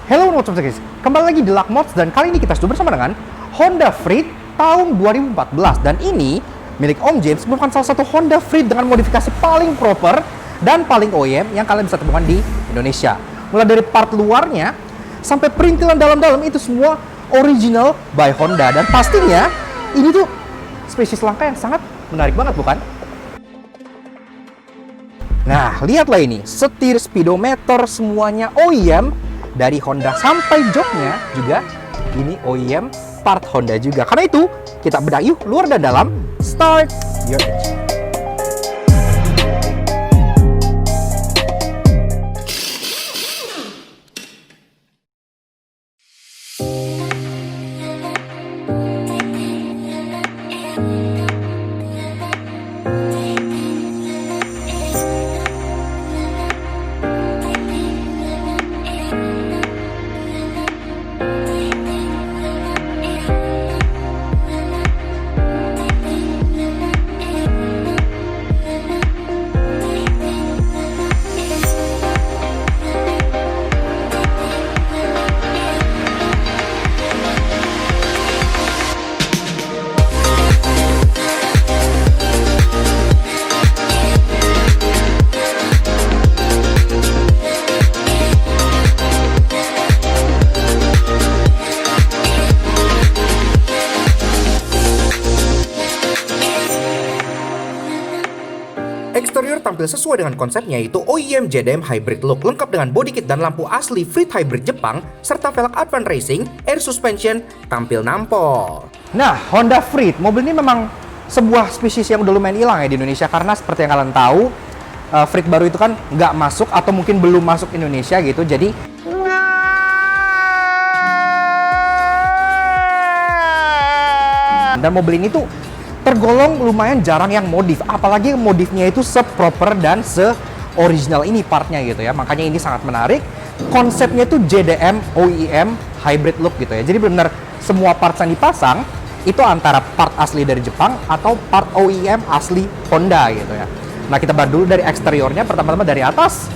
Hello, what's up guys? Kembali lagi di Luck Mods dan kali ini kita sudah bersama dengan Honda Freed tahun 2014 dan ini milik Om James merupakan salah satu Honda Freed dengan modifikasi paling proper dan paling OEM yang kalian bisa temukan di Indonesia. Mulai dari part luarnya sampai perintilan dalam-dalam itu semua original by Honda dan pastinya ini tuh spesies langka yang sangat menarik banget, bukan? Nah, lihatlah ini, setir, speedometer, semuanya OEM dari Honda sampai joknya juga ini OEM part Honda juga. Karena itu, kita bedah yuk luar dan dalam. Start your engine. Eksterior tampil sesuai dengan konsepnya yaitu OEM JDM Hybrid Look lengkap dengan body kit dan lampu asli Freed Hybrid Jepang serta velg Advan Racing, air suspension tampil nampol. Nah, Honda Freed, mobil ini memang sebuah spesies yang udah lumayan hilang ya di Indonesia karena seperti yang kalian tahu Freed baru itu kan nggak masuk atau mungkin belum masuk Indonesia gitu, jadi dan mobil ini tuh tergolong lumayan jarang yang modif, apalagi modifnya itu se-proper dan se-original ini partnya gitu ya. Makanya ini sangat menarik. Konsepnya itu JDM OEM hybrid look gitu ya. Jadi benar semua parts yang dipasang itu antara part asli dari Jepang atau part OEM asli Honda gitu ya. Nah, kita bahas dulu dari eksteriornya. Pertama-tama dari atas.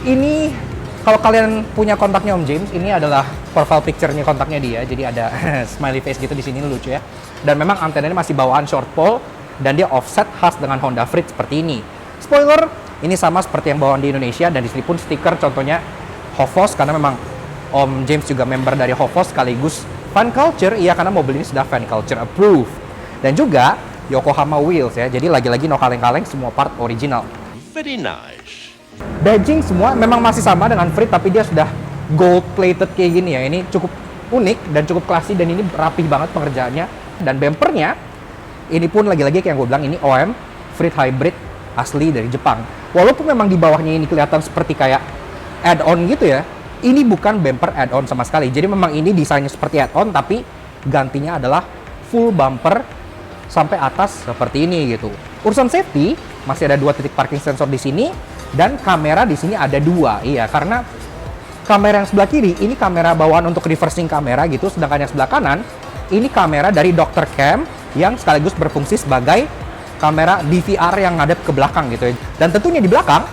Ini kalau kalian punya kontaknya Om James, ini adalah profile picture-nya kontaknya dia. Jadi ada smiley face gitu di sini, lucu ya. Dan memang antenanya masih bawaan short pole dan dia offset khas dengan Honda Freed seperti ini. Spoiler, ini sama seperti yang bawaan di Indonesia dan di sini pun stiker contohnya Hovos karena memang Om James juga member dari Hovos sekaligus fan culture, iya karena mobil ini sudah fan culture approved. Dan juga Yokohama wheels ya. Jadi lagi-lagi no kaleng-kaleng, semua part original. Very nice. Badging semua memang masih sama dengan Freed tapi dia sudah gold plated kayak gini ya. Ini cukup unik dan cukup klasik dan ini rapih banget pengerjaannya. Dan bumpernya ini pun lagi-lagi kayak yang gue bilang ini OEM Freed Hybrid asli dari Jepang. Walaupun memang di bawahnya ini kelihatan seperti kayak add-on gitu ya, ini bukan bumper add-on sama sekali. Jadi memang ini desainnya seperti add-on tapi gantinya adalah full bumper sampai atas seperti ini gitu. Urusan safety masih ada 2 titik parking sensor di sini dan kamera di sini ada 2. Iya, karena kamera yang sebelah kiri ini kamera bawaan untuk reversing kamera gitu, sedangkan yang sebelah kanan ini kamera dari Dr. Cam yang sekaligus berfungsi sebagai kamera DVR yang ngadep ke belakang gitu ya. Dan tentunya di belakang,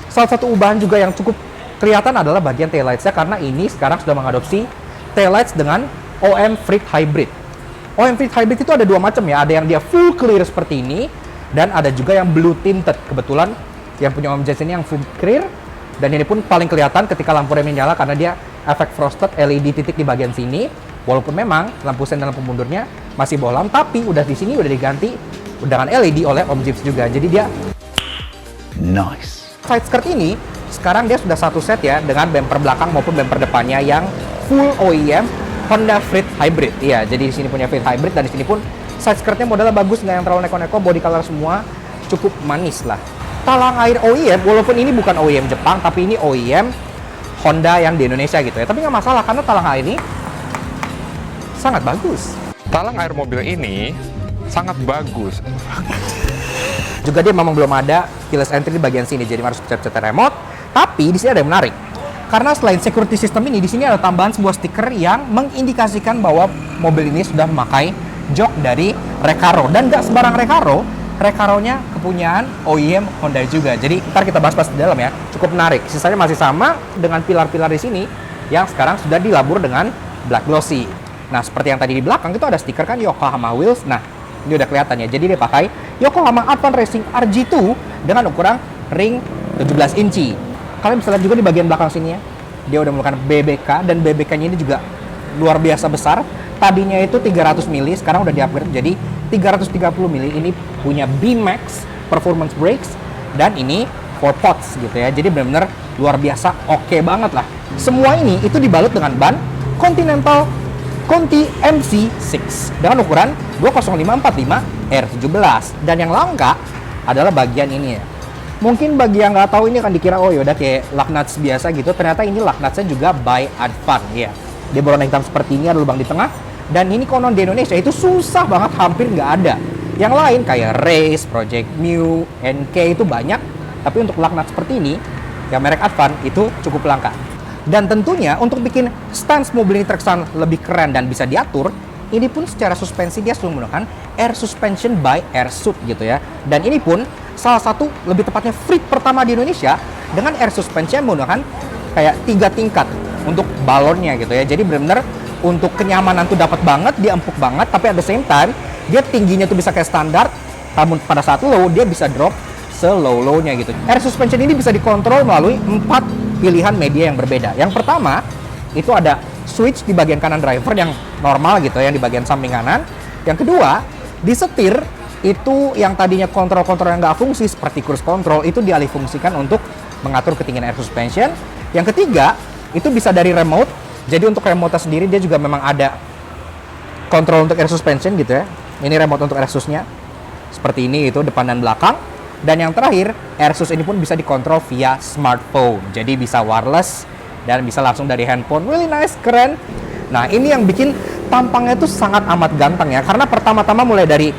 salah satu ubahan juga yang cukup kelihatan adalah bagian taillights-nya karena ini sekarang sudah mengadopsi taillights dengan OEM Freed Hybrid. OEM Freed Hybrid itu ada 2 macam ya, ada yang dia full clear seperti ini dan ada juga yang blue tinted. Kebetulan yang punya Om James ini yang full clear dan ini pun paling kelihatan ketika lampu rem nyala karena dia efek frosted LED titik di bagian sini. Walaupun memang lampu sen dan lampu mundurnya masih bohlam, tapi udah di sini udah diganti dengan LED oleh Om James juga. Jadi dia Nice. side skirt ini sekarang dia sudah satu set ya dengan bumper belakang maupun bumper depannya yang full OEM Honda Freed Hybrid. Iya, jadi di sini punya Freed Hybrid dan di sini pun side skirtnya modelnya bagus, nggak yang terlalu neko-neko, body color semua cukup manis lah. Talang air OEM, walaupun ini bukan OEM Jepang, tapi ini OEM Honda yang di Indonesia gitu ya. Tapi nggak masalah karena talang air ini sangat bagus. Talang air mobil ini sangat bagus. Juga dia memang belum ada keyless entry di bagian sini, jadi harus pencet remote. Tapi di sini ada yang menarik. Karena selain security system ini, di sini ada tambahan sebuah stiker yang mengindikasikan bahwa mobil ini sudah memakai jok dari Recaro. Dan nggak sembarang Recaro, Recaro-nya kepunyaan OEM Honda juga. Jadi ntar kita bahas-bahas di dalam ya. Cukup menarik. Sisanya masih sama dengan pilar-pilar di sini. yang sekarang sudah dilabur dengan black glossy. Nah, seperti yang tadi di belakang itu ada stiker kan Yokohama Wheels. Nah, ini udah kelihatan ya. Jadi dia pakai Yokohama Advan Racing RG2 dengan ukuran ring 17 inci. Kalian bisa lihat juga di bagian belakang sini ya. Dia udah menggunakan BBK dan BBK-nya ini juga luar biasa besar. Tadinya itu 300 mili, sekarang udah di-upgrade jadi 330 mili. Ini punya B-Max Performance Brakes dan ini 4 pots gitu ya. Jadi benar-benar luar biasa, oke banget lah. Semua ini itu dibalut dengan ban Continental Conti MC6 dengan ukuran 20545 R17. Dan yang langka adalah bagian ini ya. Mungkin bagi yang nggak tahu ini akan dikira oh yaudah kayak lug nuts biasa gitu. Ternyata ini lug nutsnya juga by Advan ya. Dia berwarna hitam seperti ini, ada lubang di tengah. Dan ini konon di Indonesia itu susah banget, hampir nggak ada. Yang lain kayak Race, Project Mu, NK itu banyak. Tapi untuk lug nuts seperti ini, yang merek Advan itu cukup langka. Dan tentunya untuk bikin stance mobil ini terkesan lebih keren dan bisa diatur, ini pun secara suspensi dia selalu menggunakan air suspension by Airsuit gitu ya. Dan ini pun salah satu lebih tepatnya Freed pertama di Indonesia dengan air suspension menggunakan kayak 3 tingkat untuk balonnya gitu ya. Jadi benar-benar untuk kenyamanan tuh dapat banget, dia empuk banget, tapi at the same time dia tingginya tuh bisa kayak standar, namun pada saat low dia bisa drop se-low-low-nya gitu. Air suspension ini bisa dikontrol melalui 4 pilihan media yang berbeda. Yang pertama, itu ada switch di bagian kanan driver yang normal gitu ya, yang di bagian samping kanan. Yang kedua, di setir itu yang tadinya kontrol-kontrol yang nggak fungsi seperti cruise control itu dialih fungsikan untuk mengatur ketinggian air suspension. Yang ketiga, itu bisa dari remote. Jadi untuk remote sendiri dia juga memang ada kontrol untuk air suspension gitu ya. Ini remote untuk air susnya. Seperti ini itu depan dan belakang. Dan yang terakhir, AirSUS ini pun bisa dikontrol via smartphone. Jadi bisa wireless dan bisa langsung dari handphone. Really nice, keren. Nah, ini yang bikin tampangnya tuh sangat amat ganteng ya. Karena pertama-tama mulai dari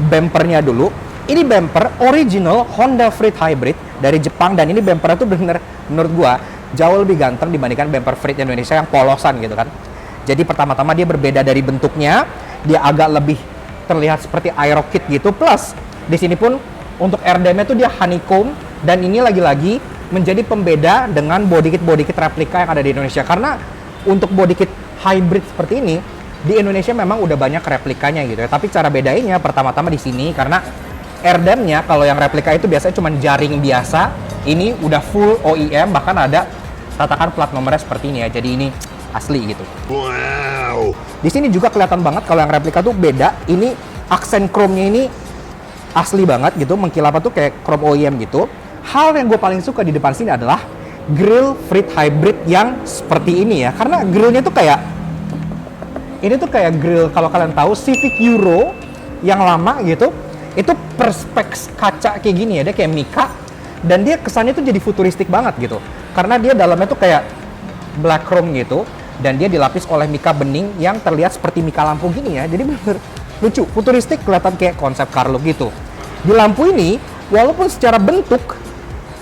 bumpernya dulu. Ini bumper original Honda Freed Hybrid dari Jepang. Dan ini bumpernya tuh bener-bener menurut gua jauh lebih ganteng dibandingkan bumper Freed Indonesia yang polosan gitu kan. Jadi pertama-tama dia berbeda dari bentuknya. Dia agak lebih terlihat seperti aerokit gitu. Plus, di sini pun untuk airdam-nya tuh dia honeycomb, dan ini lagi-lagi menjadi pembeda dengan body kit replika yang ada di Indonesia. Karena untuk body kit hybrid seperti ini di Indonesia memang udah banyak replikanya gitu ya. Tapi cara bedainnya pertama-tama di sini karena airdam-nya kalau yang replika itu biasanya cuma jaring biasa, ini udah full OEM, bahkan ada tatakan plat nomornya seperti ini ya. Jadi ini asli gitu. Wow. Di sini juga kelihatan banget kalau yang replika tuh beda. Ini aksen chrome-nya ini asli banget gitu, mengkilap tuh kayak chrome OEM gitu. Hal yang gue paling suka di depan sini adalah grill Freed Hybrid yang seperti ini ya. Karena grillnya tuh kayak ini tuh kayak grill kalau kalian tahu Civic Euro yang lama gitu. Itu perspeks kaca kayak gini ya, dia kayak Mika. Dan dia kesannya tuh jadi futuristik banget gitu. Karena dia dalamnya tuh kayak black chrome gitu. Dan dia dilapis oleh Mika bening yang terlihat seperti Mika lampu gini ya. Jadi bener lucu, futuristik, kelihatan kayak konsep car look gitu. Di lampu ini, walaupun secara bentuk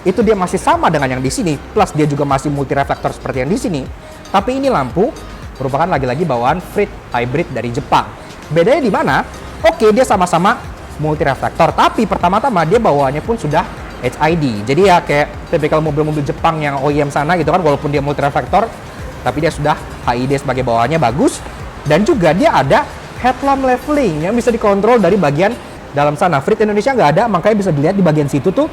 itu dia masih sama dengan yang di sini, plus dia juga masih multi reflektor seperti yang di sini. Tapi ini lampu merupakan lagi-lagi bawaan Freed Hybrid dari Jepang. Bedanya di mana? Oke, dia sama-sama multi reflektor, tapi pertama-tama dia bawaannya pun sudah HID. Jadi ya kayak tipikal mobil-mobil Jepang yang OEM sana gitu kan, walaupun dia multi reflektor, tapi dia sudah HID sebagai bawaannya bagus. Dan juga dia ada headlamp leveling yang bisa dikontrol dari bagian dalam sana. Freed Indonesia nggak ada, makanya bisa dilihat di bagian situ tuh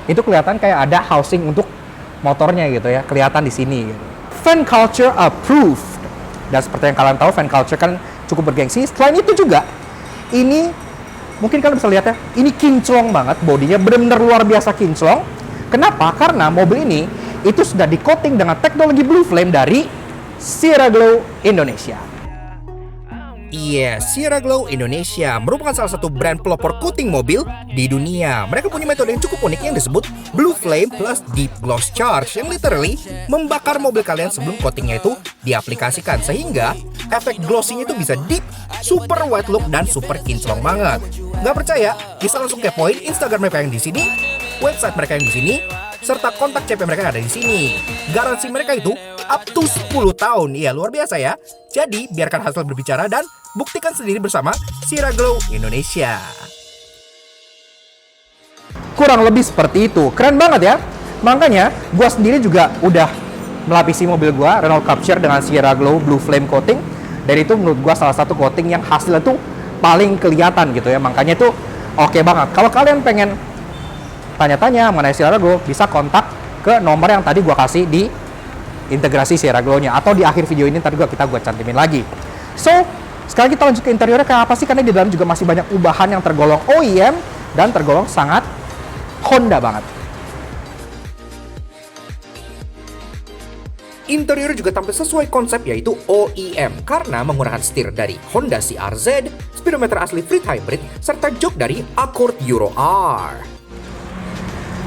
itu kelihatan kayak ada housing untuk motornya gitu ya, kelihatan di sini. Fan culture approved. Dan seperti yang kalian tahu, fan culture kan cukup bergengsi. Selain itu juga, ini mungkin kalian bisa lihat ya, ini kinclong banget, bodinya benar-benar luar biasa kinclong. Kenapa? Karena mobil ini itu sudah di-coating dengan teknologi Blue Flame dari Sierra Glow Indonesia. Iya, Sierra Glow Indonesia merupakan salah satu brand pelopor coating mobil di dunia. Mereka punya metode yang cukup unik yang disebut Blue Flame plus Deep Gloss Charge, yang literally membakar mobil kalian sebelum coatingnya itu diaplikasikan, sehingga efek glossy-nya itu bisa deep, super white look, dan super kinclong banget. Nggak percaya? Bisa langsung kepoin Instagram mereka yang di sini, website mereka yang di sini, serta kontak CP mereka yang ada di sini. Garansi mereka itu up to 10 tahun. Iya, luar biasa ya. Jadi, biarkan hasil berbicara dan buktikan sendiri bersama Sierra Glow Indonesia. Kurang lebih seperti itu. Keren banget ya. Makanya, gua sendiri juga udah melapisi mobil gua, Renault Capture dengan Sierra Glow Blue Flame Coating. Dan itu menurut gua salah satu coating yang hasilnya tuh paling kelihatan gitu ya. Makanya tuh oke banget. Kalau kalian pengen tanya-tanya mengenai Sierra Glow, bisa kontak ke nomor yang tadi gua kasih di integrasi Sierra Glow-nya, atau di akhir video ini tadi gua cantumin lagi. So, sekarang kita lanjut ke interiornya. Kenapa sih? Karena di dalam juga masih banyak ubahan yang tergolong OEM dan tergolong sangat Honda banget. Interior juga tampil sesuai konsep, yaitu OEM, karena menggunakan setir dari Honda CR-Z, speedometer asli Freed Hybrid, serta jok dari Accord Euro R.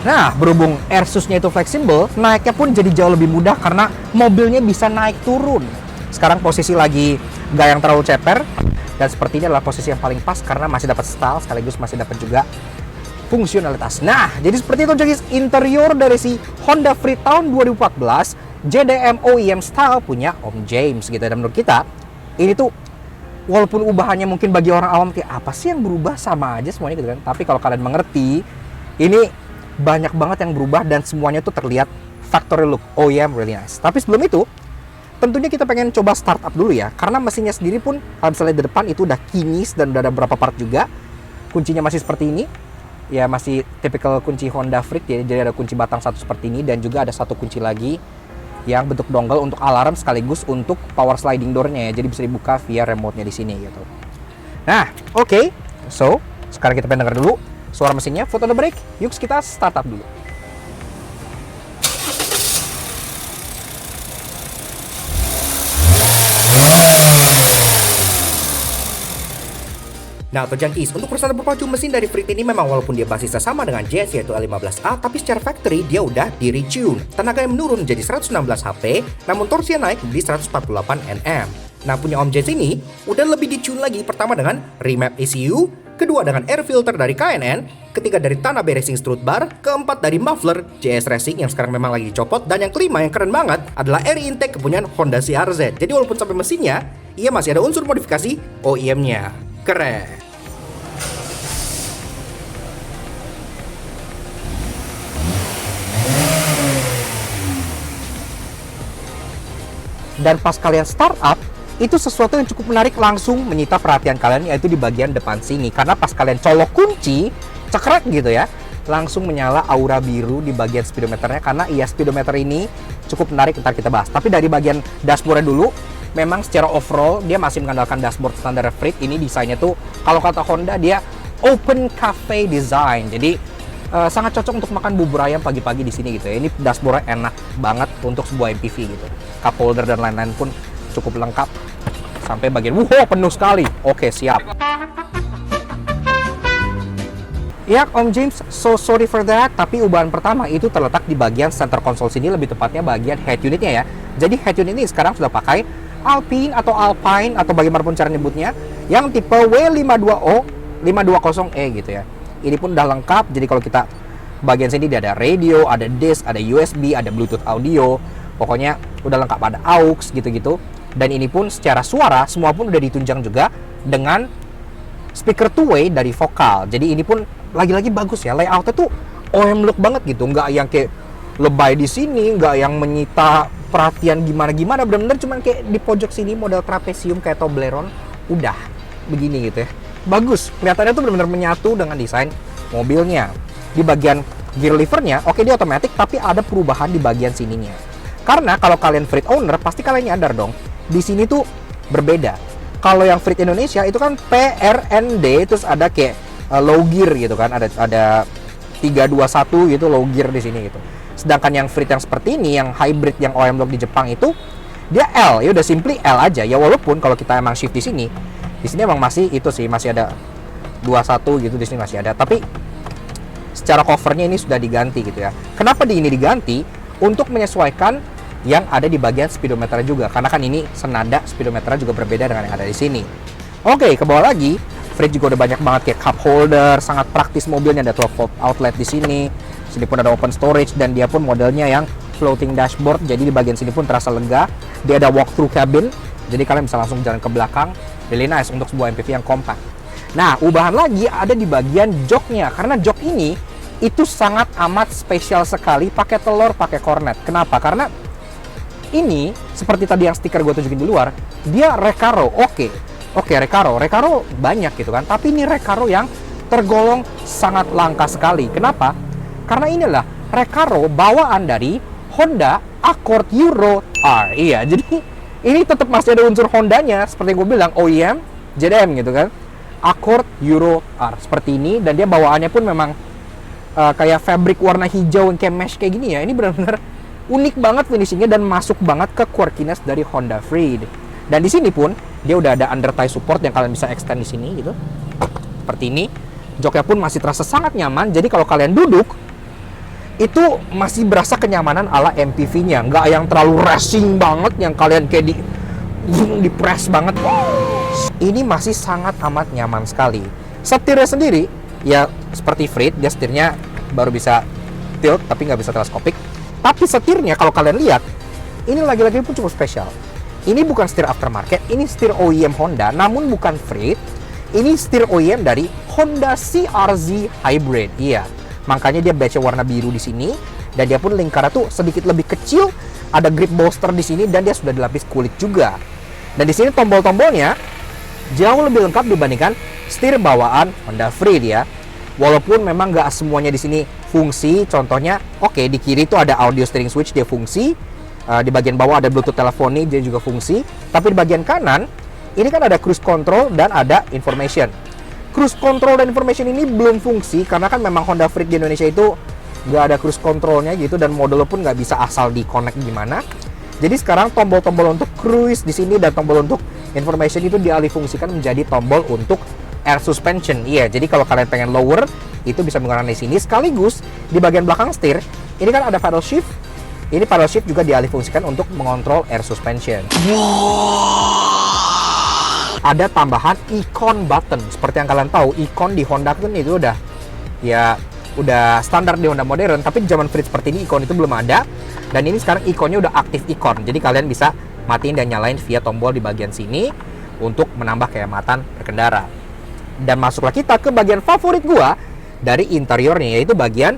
Nah, berhubung Airsus-nya itu fleksibel, naiknya pun jadi jauh lebih mudah karena mobilnya bisa naik turun. Sekarang posisi lagi nggak yang terlalu ceper, dan seperti ini adalah posisi yang paling pas karena masih dapat style sekaligus masih dapat juga fungsionalitas. Nah, jadi seperti itu jadi interior dari si Honda Freed tahun 2014 JDM OEM style punya Om James gitu. Dan menurut kita ini tuh walaupun ubahannya mungkin bagi orang awam kayak apa sih yang berubah, sama aja semuanya gitu kan. Tapi kalau kalian mengerti, ini banyak banget yang berubah dan semuanya tuh terlihat factory look OEM really nice. Tapi sebelum itu tentunya kita pengen coba startup dulu ya, karena mesinnya sendiri pun kalau misalnya di depan itu udah kinis dan udah ada beberapa part juga. Kuncinya masih seperti ini ya, masih typical kunci Honda Freed ya. Jadi ada kunci batang satu seperti ini, dan juga ada satu kunci lagi yang bentuk dongle untuk alarm sekaligus untuk power sliding door-nya ya. Jadi bisa dibuka via remote-nya di sini gitu. Nah, oke. So, sekarang kita pengen denger dulu suara mesinnya, foot on the brake. Yuk kita startup dulu. Nah, untuk junkies, untuk persada berpacu mesin dari Freed ini memang walaupun dia basisnya sama dengan Jazz yaitu L15A, tapi secara factory dia udah di retune. Tenaga yang menurun menjadi 116 HP, namun torsi naik menjadi 148 Nm. Nah, punya Om Jazz ini udah lebih di-tune lagi, pertama dengan remap ECU, kedua dengan air filter dari KNN, ketiga dari Tanabe Racing strut bar, keempat dari muffler JS Racing yang sekarang memang lagi dicopot, dan yang kelima yang keren banget adalah air intake kepunyaan Honda CR-Z. Jadi walaupun sampai mesinnya, ia masih ada unsur modifikasi OEM-nya. Keren. Dan pas kalian startup, itu sesuatu yang cukup menarik langsung menyita perhatian kalian, yaitu di bagian depan sini. Karena pas kalian colok kunci, cekrek gitu ya, langsung menyala aura biru di bagian speedometernya. Karena iya, speedometer ini cukup menarik, ntar kita bahas. Tapi dari bagian dashboardnya dulu, memang secara overall dia masih mengandalkan dashboard standar Freed. Ini desainnya tuh, kalau kata Honda, dia open cafe design. Jadi sangat cocok untuk makan bubur ayam pagi-pagi di sini gitu ya. Ini dashboardnya enak banget untuk sebuah MPV gitu. Cup holder dan lain-lain pun cukup lengkap. Sampai bagian, wow, penuh sekali. Oke, siap. Ya, Om James, so sorry for that. Tapi ubahan pertama itu terletak di bagian center console sini, lebih tepatnya bagian head unitnya ya. Jadi head unit ini sekarang sudah pakai Alpine atau bagaimanapun cara nyebutnya, yang tipe W52O 520E gitu ya. Ini pun udah lengkap. Jadi kalau kita bagian sini dia ada radio, ada disc, ada USB, ada Bluetooth audio. Pokoknya udah lengkap, ada aux gitu-gitu. Dan ini pun secara suara semua pun udah ditunjang juga dengan speaker two-way dari vokal. Jadi ini pun lagi-lagi bagus ya. Layoutnya tuh OEM look banget gitu. Nggak yang kayak lebay di sini, nggak yang menyita perhatian gimana-gimana. Bener-bener cuman kayak di pojok sini model trapesium kayak Toblerone. Udah begini gitu ya. Bagus, kelihatannya tuh benar-benar menyatu dengan desain mobilnya. Di bagian gear levernya, oke dia otomatis, tapi ada perubahan di bagian sininya. Karena kalau kalian Freed owner, pasti kalian nyadar dong, di sini tuh berbeda. Kalau yang Freed Indonesia itu kan PRND, terus ada kayak low gear gitu kan, ada 321 gitu low gear di sini gitu. Sedangkan yang Freed yang seperti ini, yang hybrid yang OEM lock di Jepang itu, dia L, ya udah simply L aja. Ya walaupun kalau kita emang shift di sini emang masih itu sih, masih ada 21 gitu, di sini masih ada. Tapi secara covernya ini sudah diganti gitu ya. Kenapa ini diganti? Untuk menyesuaikan yang ada di bagian speedometer juga. Karena kan ini senada speedometer juga berbeda dengan yang ada di sini. Oke, ke bawah lagi, Freed juga udah banyak banget kayak cup holder, sangat praktis mobilnya, ada 12 volt outlet di sini. Sini pun ada open storage, dan dia pun modelnya yang floating dashboard. Jadi di bagian sini pun terasa lega. Dia ada walk through cabin, jadi kalian bisa langsung jalan ke belakang. Really nice untuk sebuah MPV yang kompak. Nah, ubahan lagi ada di bagian joknya, karena jok ini itu sangat amat spesial sekali, pakai telur, pakai kornet. Kenapa? Karena ini, seperti tadi yang stiker gue tunjukin di luar, dia Recaro. Oke, Recaro banyak gitu kan. Tapi ini Recaro yang tergolong sangat langka sekali. Kenapa? Karena inilah Recaro bawaan dari Honda Accord Euro R. Iya, jadi ini tetap masih ada unsur Hondanya, seperti yang gue bilang, OEM, JDM gitu kan. Accord Euro R seperti ini, dan dia bawaannya pun memang kayak fabric warna hijau yang kayak mesh kayak gini ya. Ini benar-benar unik banget finishingnya dan masuk banget ke quirkiness dari Honda Freed. Dan di sini pun dia udah ada under thigh support yang kalian bisa extend di sini gitu. Seperti ini. Joknya pun masih terasa sangat nyaman. Jadi kalau kalian duduk itu masih berasa kenyamanan ala MPV-nya. Nggak yang terlalu racing banget yang kalian kayak di press banget. Ini masih sangat amat nyaman sekali. Setirnya sendiri ya seperti Freed, dia setirnya baru bisa tilt tapi nggak bisa teleskopik. Tapi setirnya kalau kalian lihat, ini lagi-lagi pun cukup spesial. Ini bukan setir aftermarket, ini setir OEM Honda, namun bukan Freed. Ini setir OEM dari Honda CR-Z Hybrid. Iya, makanya dia badge warna biru di sini, dan dia pun lingkaran tuh sedikit lebih kecil. Ada grip bolster di sini dan dia sudah dilapis kulit juga. Dan di sini tombol-tombolnya jauh lebih lengkap dibandingkan setir bawaan Honda Freed ya. Walaupun memang nggak semuanya di sini fungsi, contohnya, oke, di kiri itu ada audio steering switch, dia fungsi. Di bagian bawah ada Bluetooth teleponi, dia juga fungsi. Tapi di bagian kanan, ini kan ada cruise control dan ada information. Cruise control dan information ini belum fungsi, karena kan memang Honda Freed di Indonesia itu nggak ada cruise controlnya gitu, dan modelnya pun nggak bisa asal di-connect gimana. Jadi sekarang tombol-tombol untuk cruise di sini dan tombol untuk information itu dialih fungsikan menjadi tombol untuk air suspension. Iya, jadi kalau kalian pengen lower, itu bisa menggunakan di sini. Sekaligus di bagian belakang setir, ini kan ada paddle shift. Ini paddle shift juga dialih fungsikan untuk mengontrol air suspension. Ada tambahan icon button. Seperti yang kalian tahu, icon di Honda kan itu udah standar di Honda modern. Tapi di zaman Freed seperti ini, icon itu belum ada. Dan ini sekarang ikonnya udah aktif icon. Jadi kalian bisa matiin dan nyalain via tombol di bagian sini untuk menambah kehematan berkendara. Dan masuklah kita ke bagian favorit gua dari interiornya, yaitu bagian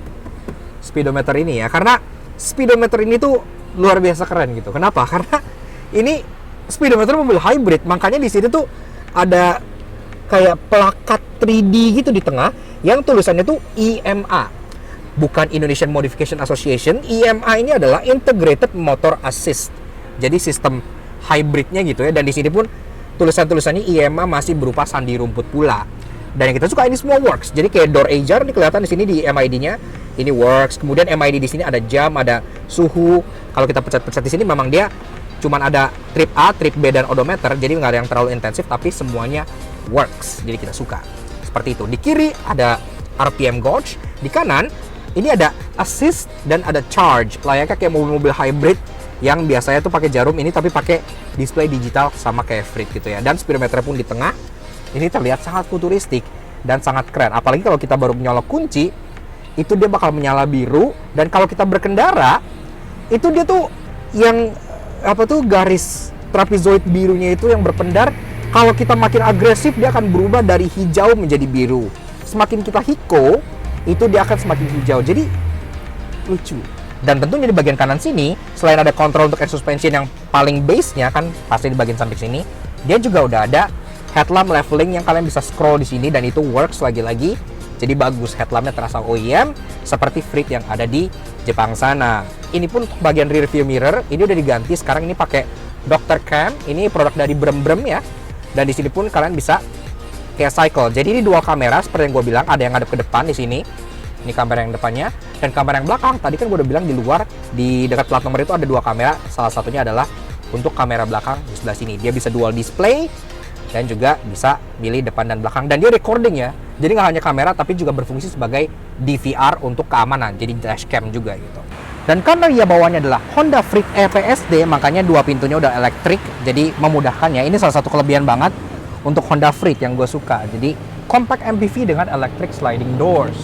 speedometer ini ya. Karena speedometer ini tuh luar biasa keren gitu. Kenapa? Karena ini speedometer mobil hybrid, makanya di sini tuh ada kayak plakat 3D gitu di tengah yang tulisannya tuh IMA. Bukan Indonesian Modification Association. IMA ini adalah Integrated Motor Assist. Jadi sistem hybridnya gitu ya. Dan di sini pun tulisan-tulisannya IMA masih berupa sandi rumput pula. Dan yang kita suka ini semua works. Jadi kayak door ajar ini kelihatan di sini di MID-nya. Ini works. Kemudian MID di sini ada jam, ada suhu. Kalau kita pencet-pencet di sini memang dia cuman ada trip A, trip B dan odometer. Jadi nggak ada yang terlalu intensif, tapi semuanya works. Jadi kita suka. Seperti itu. Di kiri ada RPM gauge. Di kanan ini ada assist dan ada charge. Layaknya kayak mobil-mobil hybrid yang biasanya tuh pakai jarum, ini tapi pakai display digital sama kayak Freed gitu ya. Dan speedometer pun di tengah. Ini terlihat sangat futuristik dan sangat keren. Apalagi kalau kita baru menyolok kunci, itu dia bakal menyala biru. Dan kalau kita berkendara, itu dia tuh yang garis trapezoid birunya itu yang berpendar. Kalau kita makin agresif, dia akan berubah dari hijau menjadi biru. Semakin kita hiko, itu dia akan semakin hijau. Jadi lucu. Dan tentunya di bagian kanan sini, selain ada kontrol untuk air suspension yang paling base-nya kan pasti di bagian samping sini, dia juga udah ada headlamp leveling yang kalian bisa scroll di sini, dan itu works lagi-lagi. Jadi bagus, headlampnya terasa OEM seperti Freed yang ada di Jepang sana. Ini pun bagian rear view mirror ini udah diganti, sekarang ini pakai Dr. Cam. Ini produk dari Brem ya. Dan di sini pun kalian bisa kayak cycle. Jadi ini dual kamera seperti yang gue bilang, ada yang ngadep ke depan di sini. Ini kamera yang depannya dan kamera yang belakang. Tadi kan gue udah bilang di luar di dekat plat nomor itu ada dua kamera. Salah satunya adalah untuk kamera belakang di sebelah sini. Dia bisa dual display dan juga bisa milih depan dan belakang. Dan dia recording ya. Jadi nggak hanya kamera tapi juga berfungsi sebagai DVR untuk keamanan. Jadi dashcam juga gitu. Dan karena dia bawaannya adalah Honda Freed EPSD, makanya dua pintunya udah elektrik. Jadi memudahkan ya. Ini salah satu kelebihan banget untuk Honda Freed yang gue suka. Jadi compact MPV dengan electric sliding doors.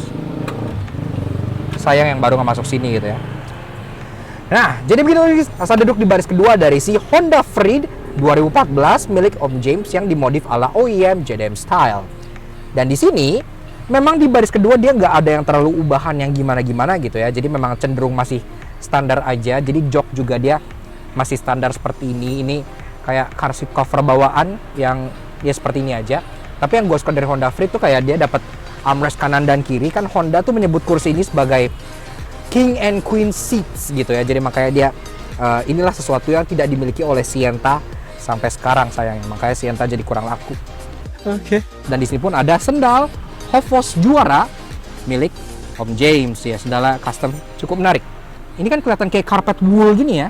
Sayang yang baru nggak masuk sini gitu ya. Nah, jadi begitu asal duduk di baris kedua dari si Honda Freed 2014 milik Om James yang dimodif ala OEM JDM style. Dan di sini memang di baris kedua dia nggak ada yang terlalu ubahan yang gimana-gimana gitu ya. Jadi memang cenderung masih standar aja. Jadi jok juga dia masih standar seperti ini. Ini kayak car seat cover bawaan yang ya seperti ini aja. Tapi yang gue suka dari Honda Freed tuh kayak dia dapat armrest kanan dan kiri. Kan Honda tuh menyebut kursi ini sebagai King and Queen seats gitu ya. Jadi makanya dia inilah sesuatu yang tidak dimiliki oleh Sienta sampai sekarang sayangnya. Makanya Sienta jadi kurang laku. Oke. Dan di sini pun ada sendal Hovos Juara milik Om James ya, sendalnya custom cukup menarik. Ini kan kelihatan kayak karpet wool gini ya.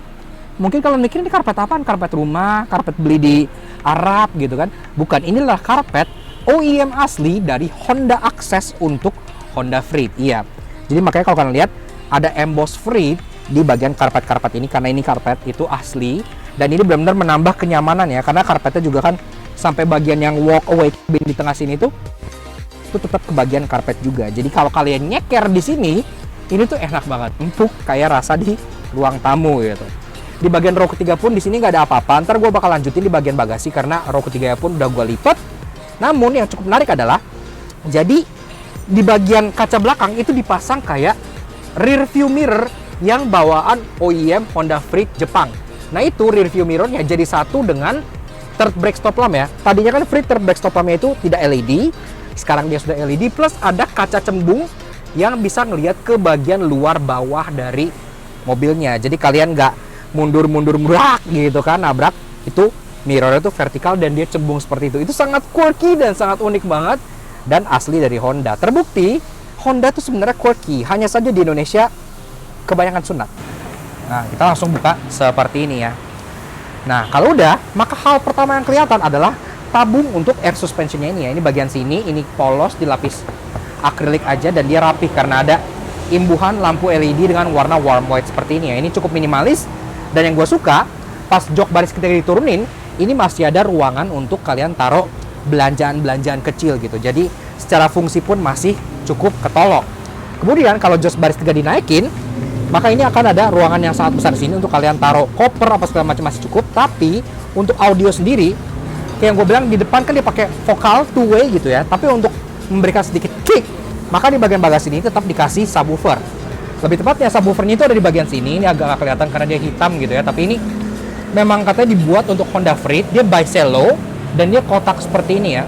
Mungkin kalau mikir ini karpet apaan? Karpet rumah, karpet beli di Arab gitu kan. Bukan, inilah karpet OEM asli dari Honda Access untuk Honda Freed. Iya. Jadi makanya kalau kalian lihat ada emboss Freed di bagian karpet-karpet ini karena ini karpet itu asli dan ini benar-benar menambah kenyamanan ya karena karpetnya juga kan sampai bagian yang walk away bin di tengah sini tuh itu tetap ke bagian karpet juga. Jadi kalau kalian nyeker di sini, ini tuh enak banget, empuk kayak rasa di ruang tamu gitu. Di bagian row ketiga pun di sini nggak ada apa-apa. Ntar gue bakal lanjutin di bagian bagasi karena row ketiga pun udah gue lipat. Namun yang cukup menarik adalah, jadi di bagian kaca belakang itu dipasang kayak rear view mirror yang bawaan OEM Honda Freed Jepang. Nah itu rear view mirrornya jadi satu dengan third brake stop lamp ya. Tadinya kan Freed third brake stop lampnya itu tidak LED, sekarang dia sudah LED plus ada kaca cembung yang bisa ngelihat ke bagian luar bawah dari mobilnya. Jadi kalian nggak mundur-mundur merak gitu kan, nabrak, itu mirrornya tuh vertikal dan dia cembung seperti itu. Itu sangat quirky dan sangat unik banget dan asli dari Honda. Terbukti Honda tuh sebenarnya quirky, hanya saja di Indonesia kebanyakan sunat. Nah, kita langsung buka seperti ini ya. Nah, kalau udah, maka hal pertama yang kelihatan adalah tabung untuk air suspensionnya ini ya. Ini bagian sini, ini polos dilapis akrilik aja dan dia rapih karena ada imbuhan lampu LED dengan warna warm white seperti ini ya. Ini cukup minimalis dan yang gue suka, pas jok baris ketika diturunin, ini masih ada ruangan untuk kalian taruh belanjaan-belanjaan kecil gitu. Jadi secara fungsi pun masih cukup ketolong. Kemudian kalau jok baris 3 dinaikin, maka ini akan ada ruangan yang sangat besar di sini untuk kalian taruh koper apa segala macam masih cukup. Tapi untuk audio sendiri, kayak yang gue bilang di depan kan dia pakai vokal two way gitu ya. Tapi untuk memberikan sedikit kick, maka di bagian bagasi ini tetap dikasih subwoofer. Lebih tepatnya subwoofernya itu ada di bagian sini. Ini agak gak kelihatan karena dia hitam gitu ya. Tapi ini memang katanya dibuat untuk Honda Freed. Dia bicello dan dia kotak seperti ini ya.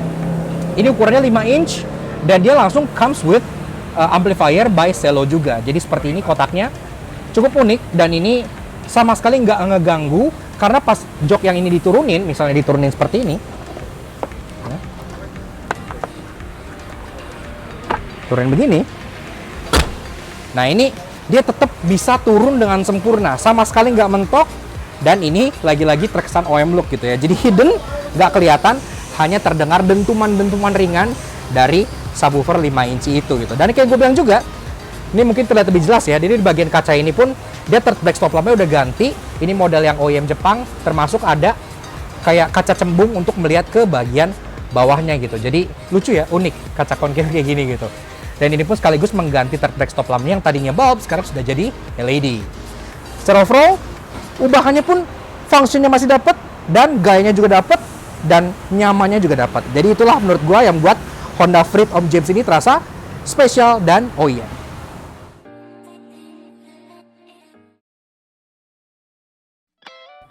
Ini ukurannya 5 inch dan dia langsung comes with amplifier bicello juga. Jadi seperti ini kotaknya. Cukup unik dan ini sama sekali nggak ngeganggu karena pas jok yang ini diturunin, misalnya diturunin seperti ini, turunin begini, nah ini dia tetap bisa turun dengan sempurna, sama sekali nggak mentok dan ini lagi-lagi terkesan OEM look gitu ya. Jadi hidden, nggak kelihatan, hanya terdengar dentuman-dentuman ringan dari subwoofer 5 inci itu gitu. Dan kayak gue bilang juga, ini mungkin terlihat lebih jelas ya. Jadi di bagian kaca ini pun dia third brake stop lampnya udah ganti. Ini model yang OEM Jepang, termasuk ada kayak kaca cembung untuk melihat ke bagian bawahnya gitu. Jadi lucu ya, unik kaca konkev kayak gini gitu. Dan ini pun sekaligus mengganti third brake stop lampnya yang tadinya bulb sekarang sudah jadi LED. Secara overall, ubahannya pun fungsinya masih dapat dan gayanya juga dapat dan nyamannya juga dapat. Jadi itulah menurut gua yang buat Honda Freed Om James ini terasa spesial dan OEM.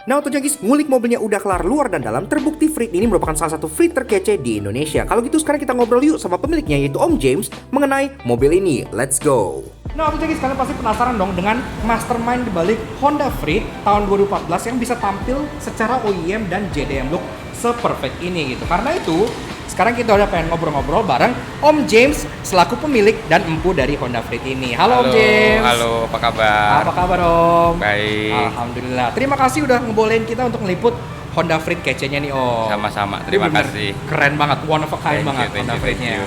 Nah untuk guys, ngulik mobilnya udah kelar luar dan dalam, terbukti Freed ini merupakan salah satu Freed terkece di Indonesia. Kalau gitu sekarang kita ngobrol yuk sama pemiliknya yaitu Om James mengenai mobil ini. Let's go! Nah untuk guys, kalian pasti penasaran dong dengan mastermind dibalik Honda Freed tahun 2014 yang bisa tampil secara OEM dan JDM look seperfect ini gitu. Karena itu, sekarang kita udah pengen ngobrol-ngobrol bareng Om James selaku pemilik dan empu dari Honda Freed ini. Halo Om James. Halo, apa kabar? Apa kabar Om? Baik. Alhamdulillah. Terima kasih udah ngebolehin kita untuk ngeliput Honda Freed kece-nya nih Om. Sama-sama, terima Bener, kasih. Keren banget, one of a kind Thank banget you, Honda Freed-nya.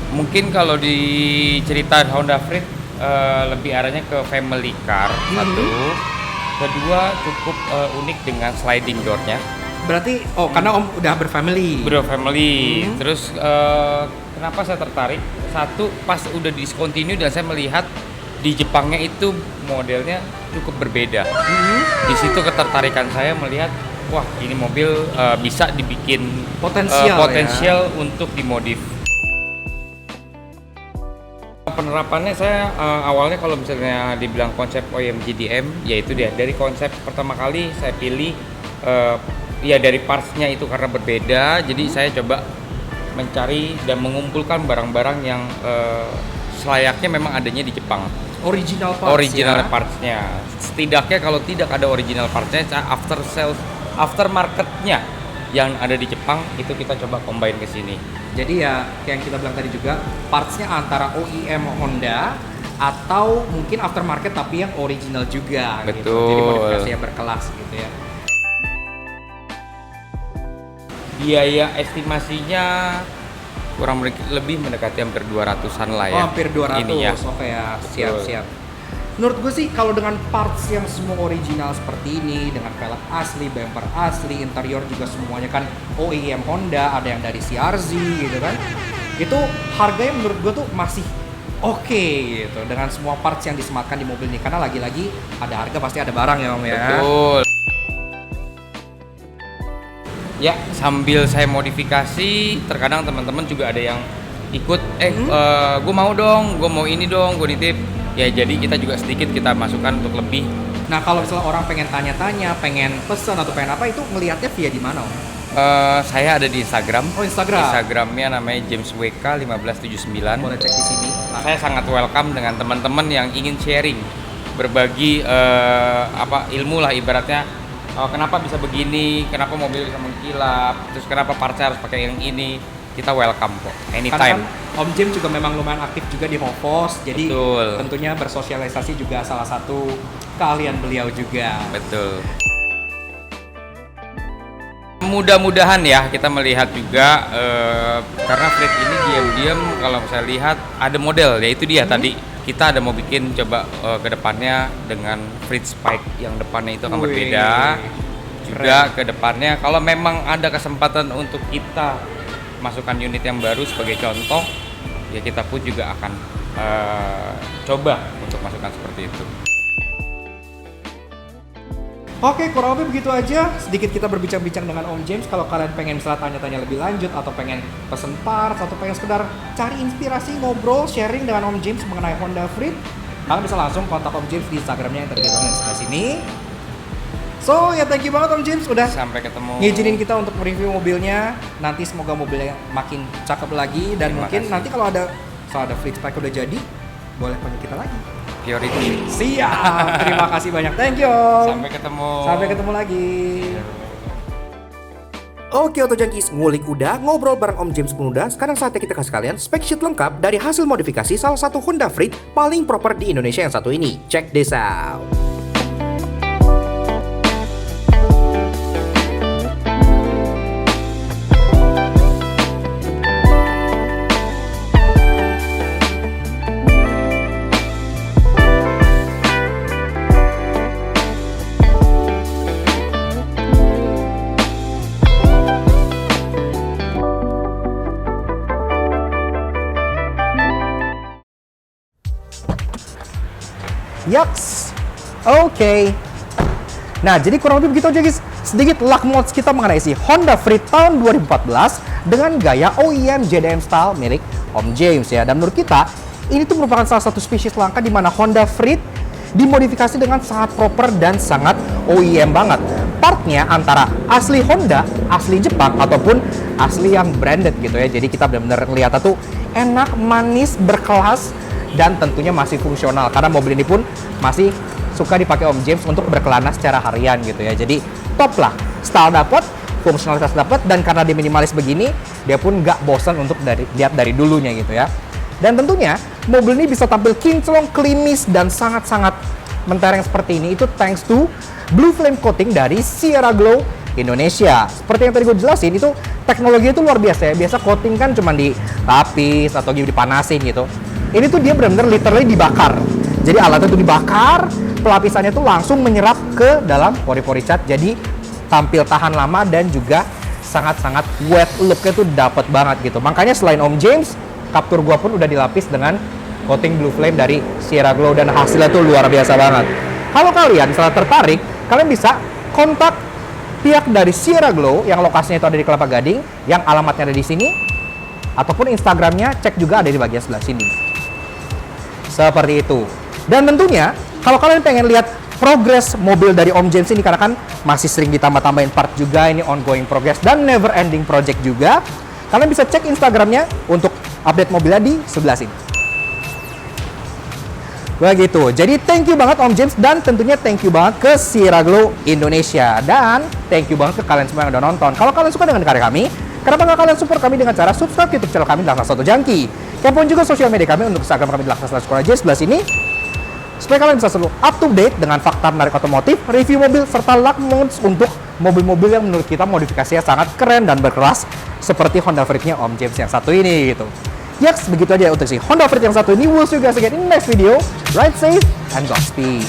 Mungkin kalau dicerita Honda Freed lebih arahnya ke family car satu. Kedua cukup unik dengan sliding door-nya. Berarti, karena Om udah berfamily. Family. Terus kenapa saya tertarik? Satu, pas udah discontinue dan saya melihat di Jepangnya itu modelnya cukup berbeda. Di situ ketertarikan saya melihat, wah ini mobil bisa dibikin potensial ya? Untuk dimodif. penerapannya saya awalnya kalau misalnya dibilang konsep OEM GDM, yaitu dia dari konsep pertama kali saya pilih ya dari partsnya itu karena berbeda, jadi saya coba mencari dan mengumpulkan barang-barang yang selayaknya memang adanya di Jepang. Original parts. Original ya? partsnya. Setidaknya kalau tidak ada original partsnya, after marketnya yang ada di Jepang itu kita coba combine ke sini. Jadi ya kayak yang kita bilang tadi juga, partsnya antara OEM Honda atau mungkin aftermarket tapi yang original juga. Gitu. Betul. Jadi modifikasi yang berkelas gitu ya. Biaya estimasinya kurang lebih mendekati hampir 200-an lah ya. Oh, hampir 200. Ininya. Oke ya, Betul. siap-siap. Menurut gue sih kalau dengan parts yang semua original seperti ini, dengan velg asli, bumper asli, interior juga semuanya kan OEM Honda, ada yang dari CRZ gitu kan. Itu harganya menurut gue tuh masih oke gitu dengan semua parts yang disematkan di mobil ini, karena lagi-lagi ada harga pasti ada barang ya Om ya. Betul. Ya, sambil saya modifikasi, terkadang teman-teman juga ada yang ikut, gue mau dong, gue mau ini dong, gue nitip. Ya jadi kita juga sedikit kita masukkan untuk lebih. Nah kalau misalnya orang pengen tanya-tanya, pengen pesan atau pengen apa, itu ngelihatnya via di mana Om? Saya ada di Instagram. Oh, Instagram. Instagramnya namanya JamesWK1579. Boleh cek di sini. Saya sangat welcome dengan teman-teman yang ingin sharing, berbagi ilmu lah ibaratnya. Kenapa bisa begini, kenapa mobil bisa mengkilap, terus kenapa partsnya harus pakai yang ini. Kita welcome kok, anytime. Karena kan Om James juga memang lumayan aktif juga di Hovos, jadi Betul. tentunya bersosialisasi juga salah satu keahlian beliau juga. Betul. Mudah-mudahan ya kita melihat juga karena Fleet ini diam-diam kalau saya lihat ada model, yaitu dia tadi kita ada mau bikin coba ke depannya dengan Fleet Spike yang depannya itu akan berbeda. Juga ke depannya kalau memang ada kesempatan untuk kita masukkan unit yang baru sebagai contoh, ya kita pun juga akan coba untuk masukkan seperti itu. Oke, kurang lebih begitu aja. Sedikit kita berbincang-bincang dengan Om James. Kalau kalian pengen misalnya tanya-tanya lebih lanjut atau pengen pesen parts atau pengen sekedar cari inspirasi, ngobrol, sharing dengan Om James mengenai Honda Freed, kalian bisa langsung kontak Om James di Instagramnya yang tadi kita lihat sebelah sini. So, ya thank you banget Om James udah Sampai ketemu. ngizinin kita untuk mereview mobilnya. Nanti semoga mobilnya makin cakep lagi dan Terima mungkin kasih. nanti kalau ada Fleet Spike udah jadi, boleh panggil kita lagi. Purity. Siap. Terima kasih banyak. Thank you Om. Sampai ketemu lagi. Oke Auto Junkies, ngulik udah, ngobrol bareng Om James pun udah. Sekarang saatnya kita kasih kalian spek sheet lengkap dari hasil modifikasi salah satu Honda Freed paling proper di Indonesia yang satu ini. Check this out. Yaks, oke. Nah, jadi kurang lebih begitu aja guys. Sedikit luck mods kita mengenai si Honda Freed tahun 2014 dengan gaya OEM JDM style milik Om James ya. Dan menurut kita, ini tuh merupakan salah satu spesies langka di mana Honda Freed dimodifikasi dengan sangat proper dan sangat OEM banget. Partnya antara asli Honda, asli Jepang, ataupun asli yang branded gitu ya. Jadi kita benar-benar lihat tuh enak, manis, berkelas, dan tentunya masih fungsional karena mobil ini pun masih suka dipakai Om James untuk berkelana secara harian gitu ya. Jadi top lah, style dapat, fungsionalitas dapat, dan karena dia minimalis begini, dia pun nggak bosan untuk lihat dari dulunya gitu ya. Dan tentunya mobil ini bisa tampil kinclong, klimis, dan sangat-sangat mentereng seperti ini itu thanks to Blue Flame Coating dari Sierra Glow Indonesia. Seperti yang tadi gue jelasin, itu teknologi itu luar biasa ya. Biasa coating kan cuma dilapis atau dipanasin gitu. Ini tuh dia benar-benar literally dibakar. Jadi alatnya tuh dibakar, pelapisannya tuh langsung menyerap ke dalam pori-pori cat. Jadi tampil tahan lama dan juga sangat-sangat wet look-nya tuh dapat banget gitu. Makanya selain Om James, Captur gua pun udah dilapis dengan coating Blue Flame dari Sierra Glow dan hasilnya tuh luar biasa banget. Kalau kalian misalnya tertarik, kalian bisa kontak pihak dari Sierra Glow yang lokasinya itu ada di Kelapa Gading, yang alamatnya ada di sini, ataupun Instagramnya cek juga ada di bagian sebelah sini. Seperti itu. Dan tentunya, kalau kalian pengen lihat progres mobil dari Om James ini, karena kan masih sering ditambah-tambahin part juga, ini ongoing progress dan never ending project juga, kalian bisa cek Instagramnya untuk update mobilnya di sebelah sini. Begitu. Jadi thank you banget Om James, dan tentunya thank you banget ke Sierra Glow Indonesia, dan thank you banget ke kalian semua yang udah nonton. Kalau kalian suka dengan karya kami, kenapa nggak kalian support kami dengan cara subscribe YouTube channel kami Laksana Auto Junkie. Kepoin juga sosial media kami untuk Instagram kami di Laksana_J sebelah sini, supaya kalian bisa selalu up to date dengan fakta menarik otomotif, review mobil, serta luck mods untuk mobil-mobil yang menurut kita modifikasinya sangat keren dan berkelas, seperti Honda Freed-nya Om James yang satu ini gitu. Yaks, begitu aja untuk si Honda Freed yang satu ini. We'll see you guys again in the next video. Ride safe and Godspeed.